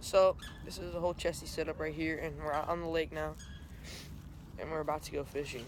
So this is a whole chesty setup right here, and we're out on the lake now, and we're about to go fishing.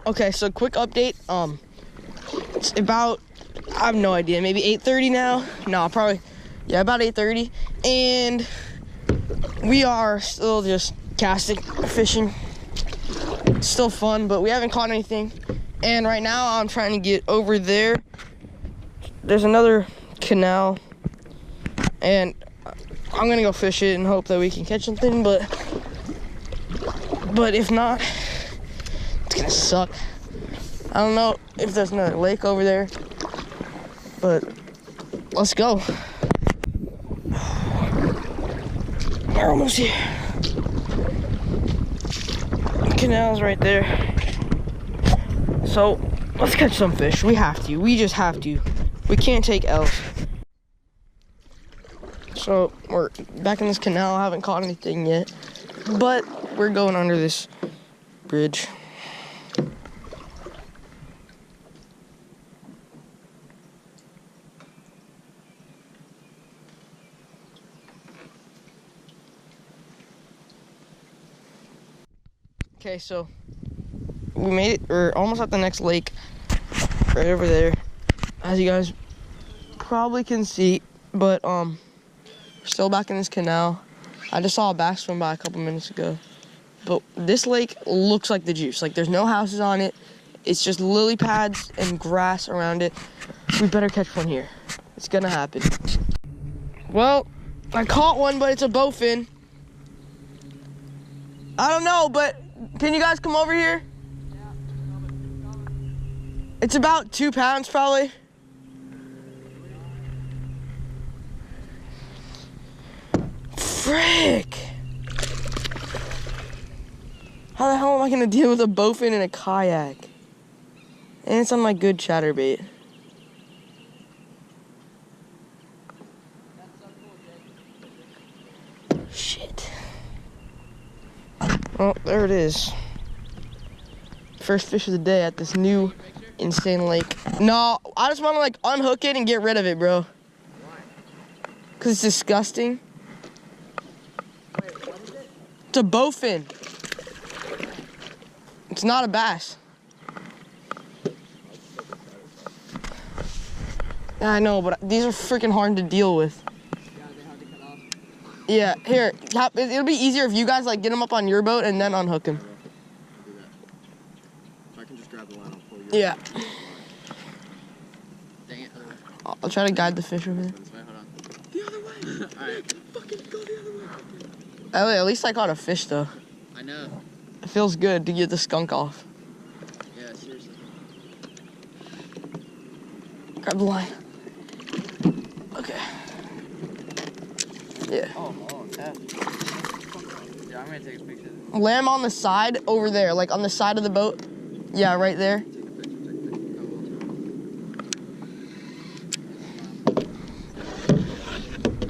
Okay, so quick update. It's about, I have no idea, maybe 8:30 now. No, probably, yeah, about 8:30. And we are still just casting, fishing. It's still fun, but we haven't caught anything. And right now I'm trying to get over there. There's another canal, and I'm gonna go fish it and hope that we can catch something, but if not, it's gonna suck. I don't know if there's another lake over there, but let's go. We're almost here. The canal's right there. So let's catch some fish. We have to. We just have to. We can't take L's. So we're back in this canal. I haven't caught anything yet, but we're going under this bridge. Okay, so we made it. We're almost at the next lake, right over there, as you guys probably can see. But we're still back in this canal. I just saw a bass swim by a couple minutes ago. But this lake looks like the juice. Like, there's no houses on it. It's just lily pads and grass around it. We better catch one here. It's gonna happen. Well, I caught one, but it's a bowfin. I don't know, but can you guys come over here? Yeah. It's about 2 pounds, probably. Frick! How the hell am I gonna deal with a bowfin and a kayak? And it's on my good chatterbait. Shit. Oh, there it is. First fish of the day at this new insane lake. No, I just want to like unhook it and get rid of it, bro. Why? Cause it's disgusting. Wait, what is it? It's a bowfin. It's not a bass. Yeah, I know, but these are freaking hard to deal with. Yeah, they have to cut off. Yeah, here. It'll be easier if you guys like get them up on your boat and then unhook him. I'll do that. If I can just grab the line, I'll pull you. Yeah. Dang it. I'll try to guide the fish over there. This way, hold on. The other way. Alright. Fucking go the other way. At least I caught a fish though. I know. It feels good to get the skunk off. Yeah, seriously. Grab the line. Okay. Yeah. Oh, okay. Yeah, I'm gonna take a picture of this. Lay him on the side over there, like on the side of the boat. Yeah, right there. Take a picture,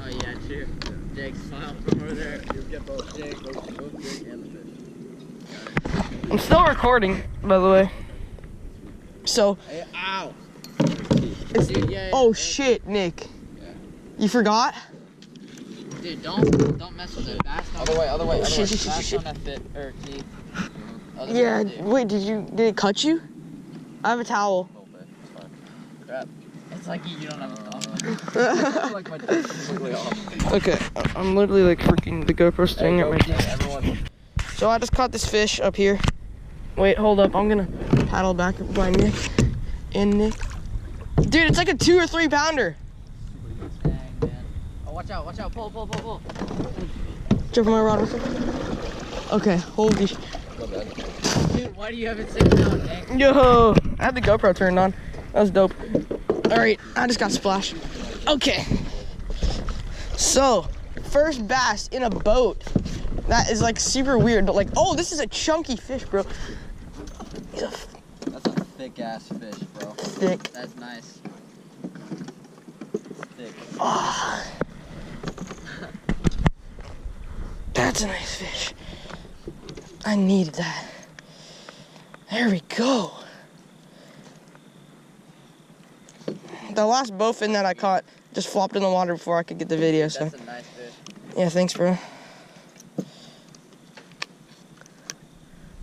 Oh yeah, true. Jake's smile from over there. You'll get both Jake, both Jake and the fish. I'm still recording, by the way. So. Hey, ow! Dude, yeah, oh shit, Nick. Yeah. You forgot? Dude, don't mess with it. Bass don't. Other way. Shit. Bass don't have fit or teeth. Yeah. Wait, did it cut you? I have a towel. A little bit. It's fine. Crap. It's like you don't have a thumb. Like my dick completely off. Okay, I'm literally like freaking the GoPro staying at my dick. Everyone. So I just caught this fish up here. Wait, hold up. I'm gonna paddle back by Nick. And Nick. Dude, it's like a 2 or 3 pounder. Dang, man. Oh, watch out, pull. Jump on my rod. Okay, holy. Dude, why do you have it sitting down, Nick? Yo, I had the GoPro turned on. That was dope. All right, I just got splashed. Okay. So, first bass in a boat. That is like super weird, but like, oh, this is a chunky fish, bro. That's a thick ass fish, bro. Thick. That's nice. Thick. Oh. That's a nice fish. I needed that. There we go. The last bowfin that I caught just flopped in the water before I could get the video. So. That's a nice fish. Yeah, thanks, bro.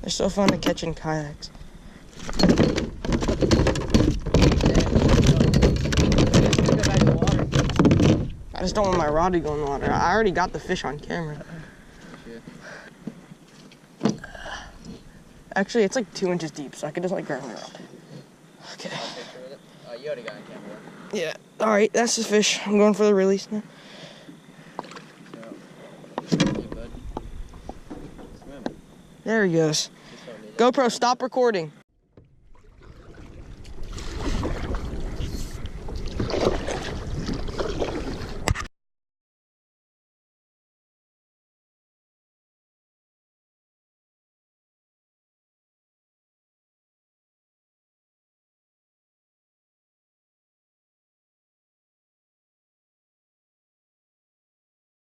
They're so fun to catch in kayaks. I just don't want my rod to go in the water. I already got the fish on camera. Actually, it's like 2 inches deep, so I can just like grab my rod. Okay. You already got on camera. Yeah. All right, that's the fish. I'm going for the release now. There he goes. GoPro, stop recording.